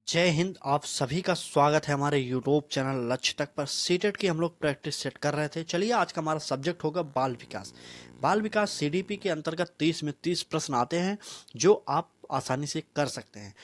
जय हिंद। आप सभी का स्वागत है हमारे यूट्यूब चैनल लक्ष्य तक पर। सीटेट की हम लोग प्रैक्टिस सेट कर रहे थे। चलिए आज का हमारा सब्जेक्ट होगा बाल विकास। बाल विकास सीडीपी के अंतर्गत 30 में 30 प्रश्न आते हैं जो आप आसानी से कर सकते हैं।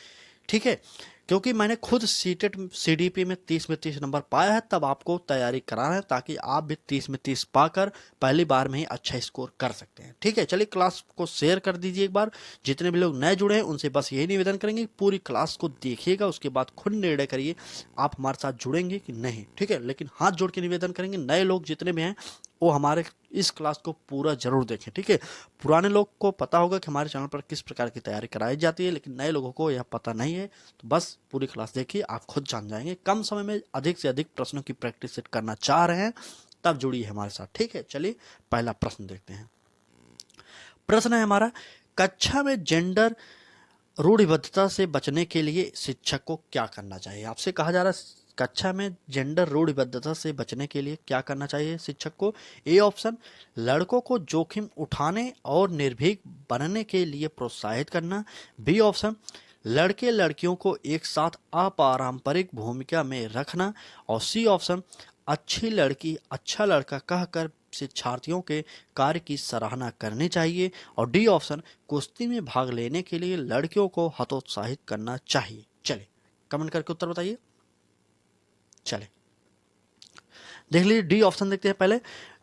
ठीक है, क्योंकि मैंने खुद सीटेट सीडीपी में 30 में 30 नंबर पाया है, तब आपको तैयारी कराना है ताकि आप भी 30 में 30 पाकर पहली बार में ही अच्छा स्कोर कर सकते हैं। ठीक है, चलिए क्लास को शेयर कर दीजिए एक बार। जितने भी लोग नए जुड़े हैं उनसे बस यही निवेदन करेंगे, पूरी क्लास को देखिएगा, उसके बाद खुद निर्णय करिए आप हमारे साथ जुड़ेंगे कि नहीं। ठीक है, लेकिन हाथ जोड़ के निवेदन करेंगे, नए लोग जितने भी हैं वो हमारे इस क्लास को पूरा जरूर देखें। ठीक है, पुराने लोग को पता होगा कि हमारे चैनल पर किस प्रकार की तैयारी कराई जाती है, लेकिन नए लोगों को यह पता नहीं है, तो बस पूरी क्लास देखिए, आप खुद जान जाएंगे। कम समय में अधिक से अधिक प्रश्नों की प्रैक्टिस सेट करना चाह रहे हैं तब जुड़िए हमारे साथ। ठीक है, चलिए पहला प्रश्न देखते हैं। प्रश्न है हमारा, कक्षा में जेंडर रूढ़िबद्धता से बचने के लिए शिक्षक को क्या करना चाहिए। आपसे कहा जा रहा है कक्षा में जेंडर रूढ़िबद्धता से बचने के लिए क्या करना चाहिए शिक्षक को। ए ऑप्शन, लड़कों को जोखिम उठाने और निर्भीक बनने के लिए प्रोत्साहित करना। बी ऑप्शन, लड़के लड़कियों को एक साथ अपारंपरिक भूमिका में रखना। और सी ऑप्शन, अच्छी लड़की अच्छा लड़का कहकर शिक्षार्थियों के कार्य की सराहना करनी चाहिए। और डी ऑप्शन, कुश्ती में भाग लेने के लिए लड़कियों को हतोत्साहित करना चाहिए। चले कमेंट करके उत्तर बताइए। चले देख लीजिए, डी ऑप्शन देखते हैं पहले।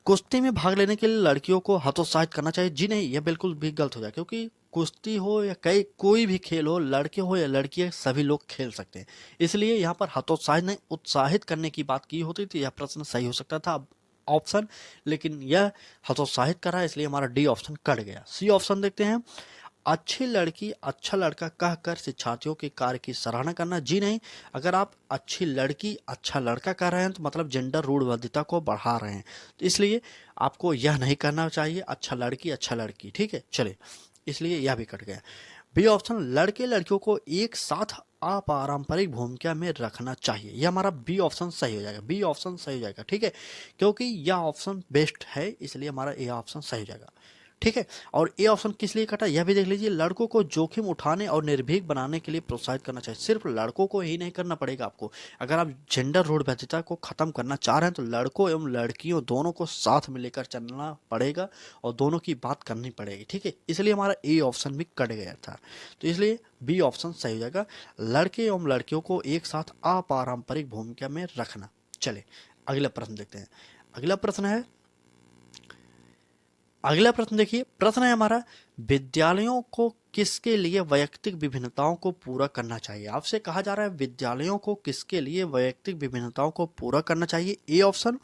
कुश्ती में भाग लेने के लिए लड़कियों को हतोत्साहित करना चाहिए। जी नहीं, यह बिल्कुल भी गलत हो जाए, क्योंकि कुश्ती हो या कई कोई भी खेल हो, लड़के हो या लड़कियां सभी लोग खेल सकते हैं। इसलिए यहाँ पर हतोत्साहित नहीं, उत्साहित करने की बात की होती थी, यह प्रश्न सही हो सकता था ऑप्शन, लेकिन यह हतोत्साहित कर रहा है, इसलिए हमारा डी ऑप्शन कट गया। सी ऑप्शन देखते हैं, अच्छी लड़की अच्छा लड़का कहकर शिक्षार्थियों के कार्य की सराहना करना। जी नहीं, अगर आप अच्छी लड़की अच्छा लड़का कह रहे हैं तो मतलब जेंडर रूढ़िबद्धता को बढ़ा रहे हैं, तो इसलिए आपको यह नहीं करना चाहिए, अच्छा लड़की अच्छा लड़की। ठीक है, चलिए इसलिए यह भी कट गया। बी ऑप्शन, लड़के लड़कियों को एक साथ अपारंपरिक भूमिका में रखना चाहिए, यह हमारा बी ऑप्शन सही हो जाएगा। बी ऑप्शन सही हो जाएगा। ठीक है, क्योंकि यह ऑप्शन बेस्ट है, इसलिए हमारा ए ऑप्शन सही हो जाएगा। ठीक है, और ए ऑप्शन किस लिए कटा यह भी देख लीजिए। लड़कों को जोखिम उठाने और निर्भीक बनाने के लिए प्रोत्साहित करना चाहिए। सिर्फ लड़कों को ही नहीं करना पड़ेगा आपको, अगर आप जेंडर रूढ़िबद्धता को खत्म करना चाह रहे हैं तो लड़कों एवं लड़कियों दोनों को साथ में लेकर चलना पड़ेगा और दोनों की बात करनी पड़ेगी। ठीक है, इसलिए हमारा ए ऑप्शन भी कट गया था, तो इसलिए बी ऑप्शन सही हो जाएगा, लड़के एवं लड़कियों को एक साथ अपारंपरिक भूमिका में रखना। चले अगला प्रश्न देखते हैं। अगला प्रश्न देखिए, प्रश्न है हमारा, विद्यालयों को किसके लिए वैयक्तिक विभिन्नताओं को पूरा करना चाहिए। आपसे कहा जा रहा है विद्यालयों को किसके लिए वैयक्तिक विभिन्नताओं को पूरा करना चाहिए। ए ऑप्शन,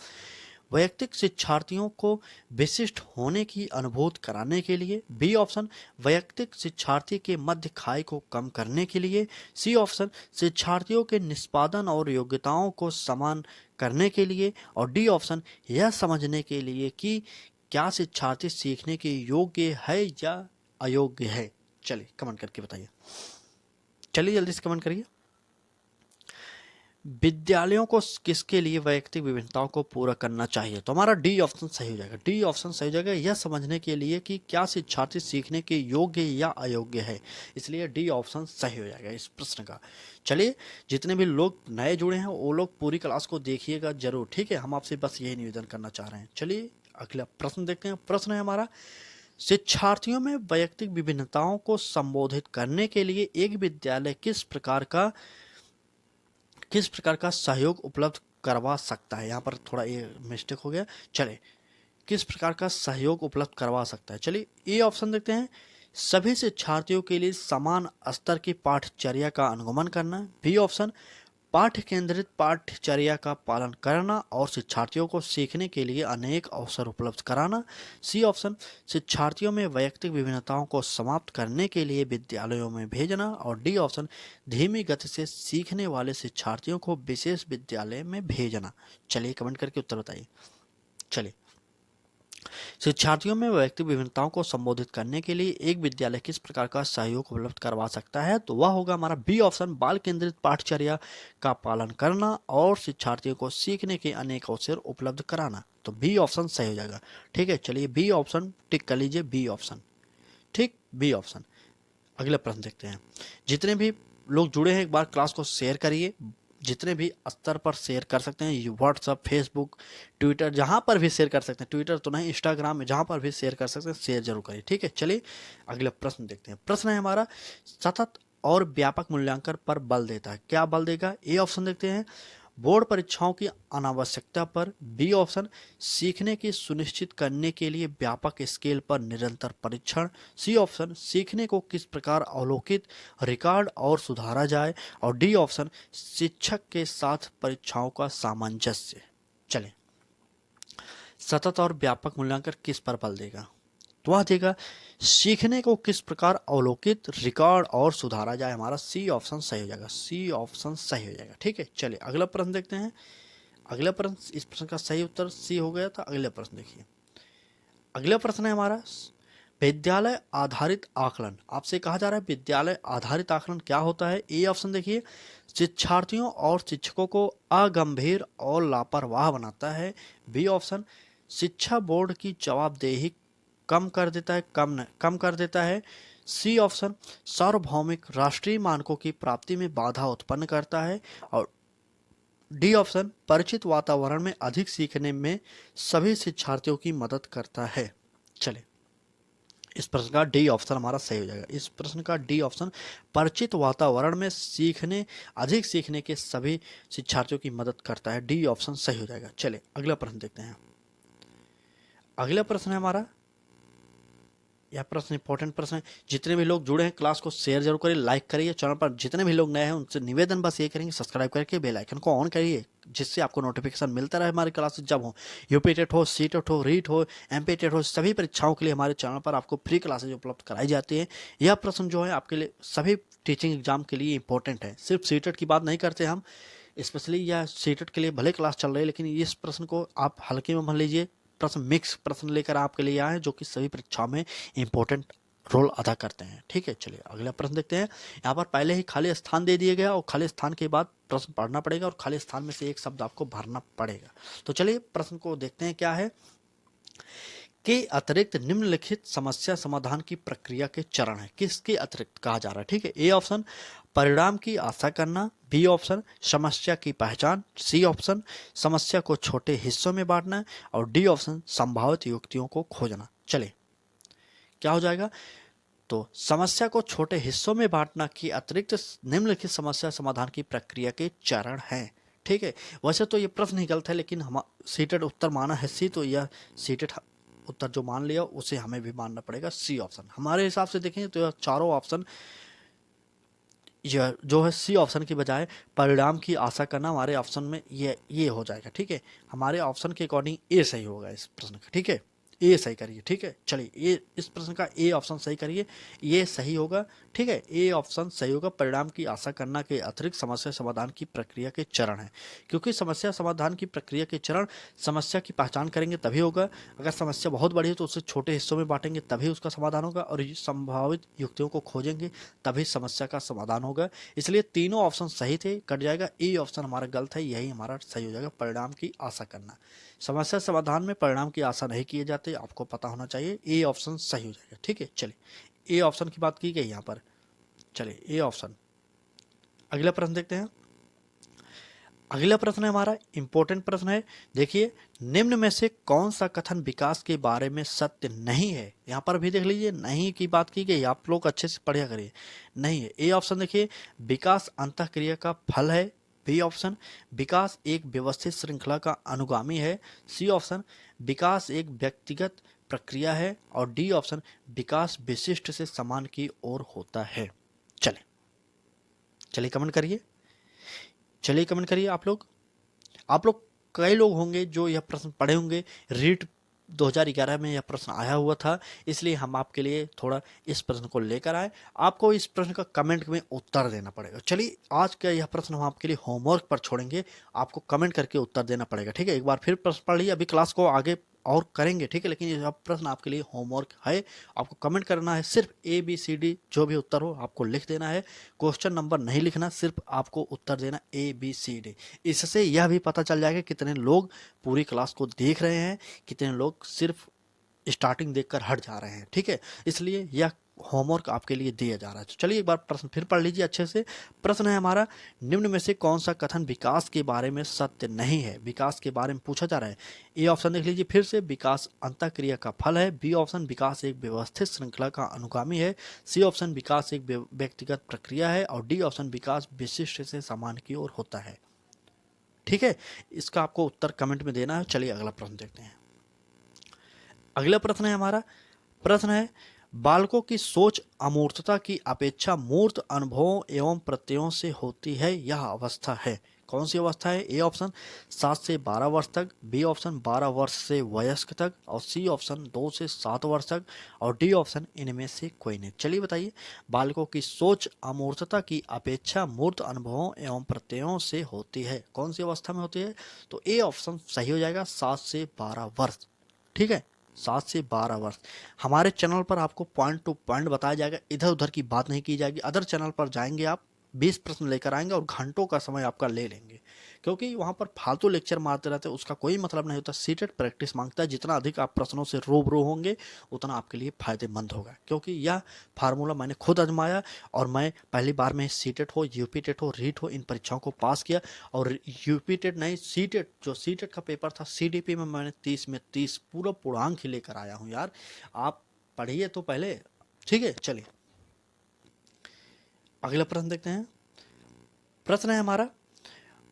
वैयक्तिक शिक्षार्थियों को विशिष्ट होने की अनुभूति कराने के लिए। बी ऑप्शन, वैयक्तिक शिक्षार्थी के मध्य खाई को कम करने के लिए। सी ऑप्शन, शिक्षार्थियों के निष्पादन और योग्यताओं को समान करने के लिए। और डी ऑप्शन, यह समझने के लिए कि क्या शिक्षार्थी सीखने के योग्य है या अयोग्य है। चलिए कमेंट करके बताइए, चलिए जल्दी से कमेंट करिए। विद्यालयों को किसके लिए वैयक्तिक विभिन्नताओं को पूरा करना चाहिए, तो हमारा डी ऑप्शन सही हो जाएगा। डी ऑप्शन सही हो जाएगा, यह समझने के लिए कि क्या शिक्षार्थी सीखने के योग्य या अयोग्य है, इसलिए डी ऑप्शन सही हो जाएगा इस प्रश्न का। चलिए जितने भी लोग नए जुड़े हैं वो लोग पूरी क्लास को देखिएगा जरूर। ठीक है, हम आपसे बस यही निवेदन करना चाह रहे हैं। चलिए अगला प्रश्न देखते हैं। प्रश्न है हमारा, शिक्षार्थियों में वैयक्तिक विभिन्नताओं को संबोधित करने के लिए एक विद्यालय किस प्रकार का सहयोग उपलब्ध करवा सकता है। यहाँ पर थोड़ा ये मिस्टेक हो गया। चले किस प्रकार का सहयोग उपलब्ध करवा सकता है। चलिए ए ऑप्शन देखते हैं, सभी शिक्षार्थियों के लिए समान स्तर की पाठ्यचर्या का अनुगमन करना। बी ऑप्शन, पाठ्य केंद्रित पाठ्यचर्या का पालन करना और शिक्षार्थियों को सीखने के लिए अनेक अवसर उपलब्ध कराना। सी ऑप्शन, शिक्षार्थियों में वैयक्तिक विभिन्नताओं को समाप्त करने के लिए विद्यालयों में भेजना। और डी ऑप्शन, धीमी गति से सीखने वाले शिक्षार्थियों को विशेष विद्यालय में भेजना। चलिए कमेंट करके उत्तर बताइए। चलिए, शिक्षार्थियों में वैयक्तिक विभिन्नताओं को संबोधित करने के लिए एक विद्यालय किस प्रकार का सहयोग उपलब्ध करवा सकता है, तो वह होगा हमारा बी ऑप्शन, बाल केंद्रित पाठ्यचर्या का पालन करना और शिक्षार्थियों को सीखने के अनेक अवसर उपलब्ध कराना। तो बी ऑप्शन सही हो जाएगा। ठीक है, चलिए बी ऑप्शन टिक कर लीजिए, बी ऑप्शन ठीक, बी ऑप्शन। अगला प्रश्न देखते हैं। जितने भी लोग जुड़े हैं एक बार क्लास को शेयर करिए, जितने भी स्तर पर शेयर कर सकते हैं, व्हाट्सअप, फेसबुक, ट्विटर, जहां पर भी शेयर कर सकते हैं, ट्विटर तो नहीं, इंस्टाग्राम में जहां पर भी शेयर कर सकते हैं, शेयर जरूर करिए। ठीक है, चलिए अगला प्रश्न देखते हैं। प्रश्न है हमारा, सतत और व्यापक मूल्यांकन पर बल देता है, क्या बल देगा? ए ऑप्शन देखते हैं, बोर्ड परीक्षाओं की अनावश्यकता पर। बी ऑप्शन, सीखने की सुनिश्चित करने के लिए व्यापक स्केल पर निरंतर परीक्षण। सी ऑप्शन, सीखने को किस प्रकार अवलोकित, रिकॉर्ड और सुधारा जाए। और डी ऑप्शन, शिक्षक के साथ परीक्षाओं का सामंजस्य। चलें, सतत और व्यापक मूल्यांकन किस पर बल देगा? तो वह देगा सीखने को किस प्रकार अवलोकित, रिकॉर्ड और सुधारा जाए। हमारा सी ऑप्शन सही हो जाएगा, सी ऑप्शन सही हो जाएगा। ठीक है, चलिए अगला प्रश्न देखते हैं। अगला प्रश्न, इस प्रश्न का सही उत्तर सी हो गया था। अगला प्रश्न देखिए, अगला प्रश्न है हमारा, विद्यालय आधारित आकलन। आपसे कहा जा रहा है विद्यालय आधारित आकलन क्या होता है? ए ऑप्शन देखिए, शिक्षार्थियों और शिक्षकों को अगंभीर और लापरवाह बनाता है। बी ऑप्शन, शिक्षा बोर्ड की जवाबदेही कम कर देता है, कम कर देता है। सी ऑप्शन, सार्वभौमिक राष्ट्रीय मानकों की प्राप्ति में बाधा उत्पन्न करता है। और डी ऑप्शन, परिचित वातावरण में अधिक सीखने में सभी शिक्षार्थियों की मदद करता है। चले, इस प्रश्न का डी ऑप्शन हमारा सही हो जाएगा। इस प्रश्न का डी ऑप्शन, परिचित वातावरण में अधिक सीखने के सभी शिक्षार्थियों की मदद करता है। डी ऑप्शन सही हो जाएगा। चले अगला प्रश्न देखते हैं। अगला प्रश्न है हमारा, यह प्रश्न इंपॉर्टेंट प्रश्न है। जितने भी लोग जुड़े हैं क्लास को शेयर जरूर करिए, लाइक करिए। चैनल पर जितने भी लोग नए हैं उनसे निवेदन बस ये करेंगे, सब्सक्राइब करके बेल आइकन को ऑन करिए, जिससे आपको नोटिफिकेशन मिलता रहे हमारी क्लासेस जब हो। यूपी टेट हो, सी टेट हो, रीट हो, एमपी टेट हो, सभी परीक्षाओं के लिए हमारे चैनल पर आपको फ्री क्लासेज उपलब्ध कराई जाती है। यह प्रश्न जो है आपके लिए सभी टीचिंग एग्जाम के लिए इंपॉर्टेंट है। सिर्फ सी टेट की बात नहीं करते हम, स्पेशली यह सी टेट के लिए भले क्लास चल रही है, लेकिन इस प्रश्न को आप हल्के में मान लीजिए। प्रश्न मिक्स प्रश्न लेकर आपके लिए आए हैं, जो कि सभी परीक्षाओं में इंपॉर्टेंट रोल अदा करते हैं। ठीक है, चलिए अगला प्रश्न देखते हैं। यहाँ पर पहले ही खाली स्थान दे दिए गया और खाली स्थान के बाद प्रश्न पढ़ना पड़ेगा और खाली स्थान में से एक शब्द आपको भरना पड़ेगा। तो चलिए प्रश्न को देखते हैं क्या है। के अतिरिक्त निम्नलिखित समस्या समाधान की प्रक्रिया के चरण है, किसके अतिरिक्त कहा जा रहा है? ठीक है, ए ऑप्शन, परिणाम की आशा करना। बी ऑप्शन, समस्या की पहचान। सी ऑप्शन, समस्या को छोटे हिस्सों में बांटना। और डी ऑप्शन, संभावित युक्तियों को खोजना। चलिए क्या हो जाएगा? तो समस्या को छोटे हिस्सों में बांटना की अतिरिक्त निम्नलिखित समस्या समाधान की प्रक्रिया के चरण हैं। ठीक है, वैसे तो ये प्रश्न ही गलत है, लेकिन हम सीटेड उत्तर माना है सी, तो यह सीटेड उत्तर जो मान लिया उसे हमें भी मानना पड़ेगा सी ऑप्शन। हमारे हिसाब से देखें तो यह चारों ऑप्शन यह जो है सी ऑप्शन की बजाय परिणाम की आशा करना हमारे ऑप्शन में ये हो जाएगा। ठीक है, हमारे ऑप्शन के अकॉर्डिंग ए सही होगा इस प्रश्न का। ठीक है, ए सही करिए। ठीक है, चलिए ये इस प्रश्न का ए ऑप्शन सही करिए, ये सही होगा। ठीक है, ए ऑप्शन सही होगा। परिणाम की आशा करना के अतिरिक्त समस्या समाधान की प्रक्रिया के चरण है, क्योंकि समस्या समाधान की प्रक्रिया के चरण समस्या की पहचान करेंगे तभी होगा। अगर समस्या बहुत बड़ी है तो उसे छोटे हिस्सों में बांटेंगे तभी उसका समाधान होगा, और संभावित युक्तियों को खोजेंगे तभी समस्या का समाधान होगा। इसलिए तीनों ऑप्शन सही थे, कट जाएगा। ए ऑप्शन हमारा गलत है, यही हमारा सही हो जाएगा, परिणाम की आशा करना। समस्या समाधान में परिणाम की आशा नहीं किए जाते, आपको पता होना चाहिए। ए ऑप्शन सही हो जाएगा। ठीक है, चलिए ए ऑप्शन की बात की गई यहाँ पर। चलिए ए ऑप्शन। अगला प्रश्न देखते हैं। अगला प्रश्न है हमारा, इंपॉर्टेंट प्रश्न है। देखिए, निम्न में से कौन सा कथन विकास के बारे में सत्य नहीं है? यहाँ पर भी देख लीजिए, नहीं की बात की गई, आप लोग अच्छे से पढ़िया करिए। नहीं है। ए ऑप्शन देखिए, विकास अंतःक्रिया का फल है। बी ऑप्शन, विकास एक व्यवस्थित श्रृंखला का अनुगामी है। सी ऑप्शन, विकास एक व्यक्तिगत प्रक्रिया है। और डी ऑप्शन, विकास विशिष्ट से समान की ओर होता है। चलिए कमेंट करिए, चलिए कमेंट करिए। आप लोग कई लोग होंगे जो यह प्रश्न पढ़े होंगे। रीट 2011 में यह प्रश्न आया हुआ था, इसलिए हम आपके लिए थोड़ा इस प्रश्न को लेकर आए। आपको इस प्रश्न का कमेंट में उत्तर देना पड़ेगा। चलिए आज का यह प्रश्न हम आपके लिए होमवर्क पर छोड़ेंगे, आपको कमेंट करके उत्तर देना पड़ेगा। ठीक है, एक बार फिर प्रश्न पढ़ लीजिए, अभी क्लास को आगे और करेंगे। ठीक है, लेकिन यह प्रश्न आपके लिए होमवर्क है, आपको कमेंट करना है। सिर्फ ABCD जो भी उत्तर हो आपको लिख देना है, क्वेश्चन नंबर नहीं लिखना, सिर्फ आपको उत्तर देना ABCD। इससे यह भी पता चल जाएगा कितने लोग पूरी क्लास को देख रहे हैं, कितने लोग सिर्फ स्टार्टिंग देखकर हट जा रहे हैं। ठीक है, इसलिए यह होमवर्क आपके लिए दिया जा रहा है। तो चलिए एक बार प्रश्न फिर पढ़ लीजिए अच्छे से। प्रश्न है हमारा, निम्न में से कौन सा कथन विकास के बारे में सत्य नहीं है? विकास के बारे में पूछा जा रहा है। ए ऑप्शन देख लीजिए फिर से, विकास अंतःक्रिया का फल है। बी ऑप्शन, विकास एक व्यवस्थित श्रृंखला का अनुगामी है। सी ऑप्शन, विकास एक व्यक्तिगत प्रक्रिया है। और डी ऑप्शन, विकास विशिष्ट से सामान्य की ओर होता है। ठीक है, इसका आपको उत्तर कमेंट में देना है। चलिए अगला प्रश्न देखते हैं। अगला प्रश्न है हमारा, प्रश्न है, बालकों की सोच अमूर्तता की अपेक्षा मूर्त अनुभवों एवं प्रत्ययों से होती है, यह अवस्था है। कौन सी अवस्था है? ए ऑप्शन 7 से 12 वर्ष तक, बी ऑप्शन 12 वर्ष से वयस्क तक, और सी ऑप्शन 2 से 7 वर्ष तक, और डी ऑप्शन इनमें से कोई नहीं। चलिए बताइए, बालकों की सोच अमूर्तता की अपेक्षा मूर्त अनुभवों एवं प्रत्ययों से होती है, कौन सी अवस्था में होती है? तो ए ऑप्शन सही हो जाएगा, 7 से 12 वर्ष। ठीक है, 7 से 12 वर्ष। हमारे चैनल पर आपको पॉइंट टू पॉइंट बताया जाएगा, इधर उधर की बात नहीं की जाएगी। अदर चैनल पर जाएंगे आप, 20 प्रश्न लेकर आएंगे और घंटों का समय आपका ले लेंगे, क्योंकि वहाँ पर फालतू लेक्चर मारते रहते हैं, उसका कोई मतलब नहीं होता। सीटेट प्रैक्टिस मांगता है, जितना अधिक आप प्रश्नों से रूबरू होंगे उतना आपके लिए फायदेमंद होगा, क्योंकि यह फार्मूला मैंने खुद आजमाया और मैं पहली बार में सीटेट हो, यूपी टेट हो, रीट हो, इन परीक्षाओं को पास किया। और यूपी टेट नहीं, सीटेट, जो सीटेट का पेपर था सीडीपी में मैंने 30 में 30 पूरा पूर्णांक ही लेकर आया हूँ यार। आप पढ़िए तो पहले। ठीक है, चलिए अगला प्रश्न देखते हैं। प्रश्न है हमारा,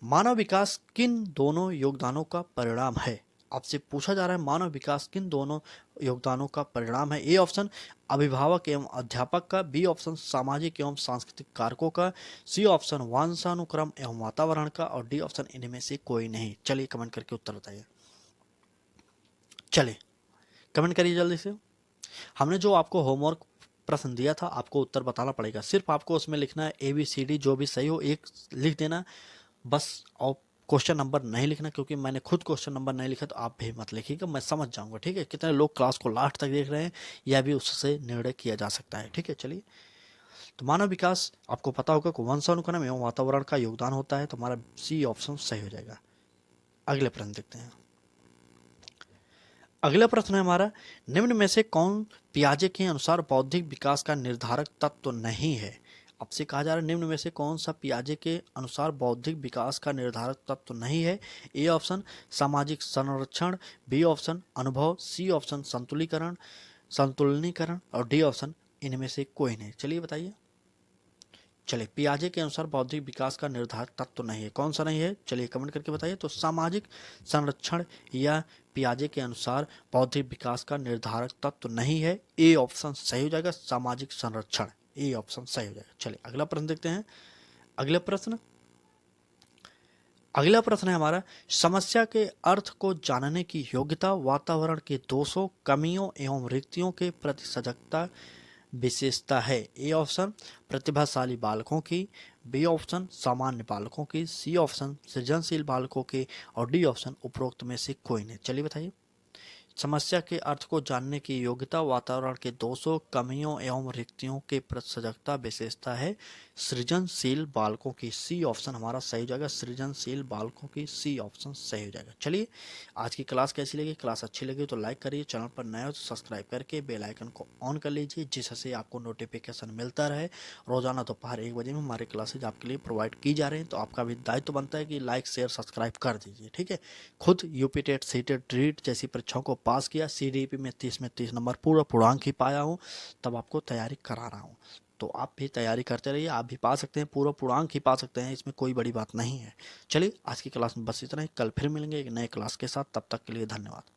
मानव विकास किन दोनों योगदानों का परिणाम है? आपसे पूछा जा रहा है, मानव विकास किन दोनों योगदानों का परिणाम है? ए ऑप्शन, अभिभावक एवं अध्यापक का, बी ऑप्शन, सामाजिक एवं सांस्कृतिक कारकों का, सी ऑप्शन, वंशानुक्रम एवं वातावरण का, और डी ऑप्शन इनमें से कोई नहीं। चलिए कमेंट करके उत्तर बताइए। चलिए कमेंट करिए जल्दी से। हमने जो आपको होमवर्क प्रश्न दिया था, आपको उत्तर बताना पड़ेगा। सिर्फ आपको उसमें लिखना है ABCD, जो भी सही हो एक लिख देना बस। और क्वेश्चन नंबर नहीं लिखना, क्योंकि मैंने खुद क्वेश्चन नंबर नहीं लिखा, तो आप भी मत लिखिएगा, मैं समझ जाऊंगा। ठीक है, कितने लोग क्लास को लास्ट तक देख रहे हैं यह भी उससे निर्णय किया जा सकता है। ठीक है, चलिए। तो मानव विकास आपको पता होगा कि वंशानुक्रम एवं वातावरण का योगदान होता है, तो हमारा सी ऑप्शन सही हो जाएगा। अगले प्रश्न देखते हैं। अगला प्रश्न है हमारा, निम्न में से कौन पियाजे के अनुसार बौद्धिक विकास का निर्धारक तत्व नहीं है? आपसे कहा जा रहा है, निम्न में से कौन सा पियाजे के अनुसार बौद्धिक विकास का निर्धारक तत्व नहीं है? ए ऑप्शन, सामाजिक संरक्षण, बी ऑप्शन, अनुभव, सी ऑप्शन, संतुलनीकरण, और डी ऑप्शन इनमें से कोई नहीं। चलिए बताइए। चलिए, पियाजे के अनुसार बौद्धिक विकास का निर्धारक तत्व नहीं है, कौन सा नहीं है? चलिए कमेंट करके बताइए। तो सामाजिक संरक्षण या पियाजे के अनुसार बौद्धिक विकास का निर्धारक तत्व नहीं है, ए ऑप्शन सही हो जाएगा, सामाजिक संरक्षण, ए ऑप्शन सही हो जाएगा। चलिए अगला प्रश्न देखते हैं। अगला प्रश्न है हमारा, समस्या के अर्थ को जानने की योग्यता वातावरण के दोषों, कमियों एवं रिक्तियों के प्रति सजगता विशेषता है। ए ऑप्शन, प्रतिभाशाली बालकों की, बी ऑप्शन, सामान्य बालकों की, सी ऑप्शन, सृजनशील बालकों की, और डी ऑप्शन उपरोक्त में से कोई नहीं। चलिए बताइए। समस्या के अर्थ को जानने की योग्यता वातावरण के दोषों, कमियों एवं रिक्तियों के प्रति सजगता विशेषता है सृजनशील बालकों की, सी ऑप्शन हमारा सही हो जाएगा, सृजनशील बालकों की, सी ऑप्शन सही हो जाएगा। चलिए, आज की क्लास कैसी लगी? क्लास अच्छी लगी तो लाइक करिए, चैनल पर नए हो तो सब्सक्राइब करके बेल आइकन को ऑन कर लीजिए, जिससे आपको नोटिफिकेशन मिलता रहे। रोजाना दोपहर 1 बजे में हमारे क्लासेज आपके लिए प्रोवाइड की जा रही हैं, तो आपका भी दायित्व बनता है कि लाइक शेयर सब्सक्राइब कर दीजिए। ठीक है, खुद यूपी टेट, सीटेट, रीट जैसी परीक्षाओं को पास किया, सीडीपी में 30 नंबर पूरा पूर्णांक ही पाया हूँ, तब आपको तैयारी करा रहा हूँ। तो आप भी तैयारी करते रहिए, आप भी पा सकते हैं, पूरा पूर्णांक ही पा सकते हैं, इसमें कोई बड़ी बात नहीं है। चलिए आज की क्लास में बस इतना ही, कल फिर मिलेंगे एक नए क्लास के साथ, तब तक के लिए धन्यवाद।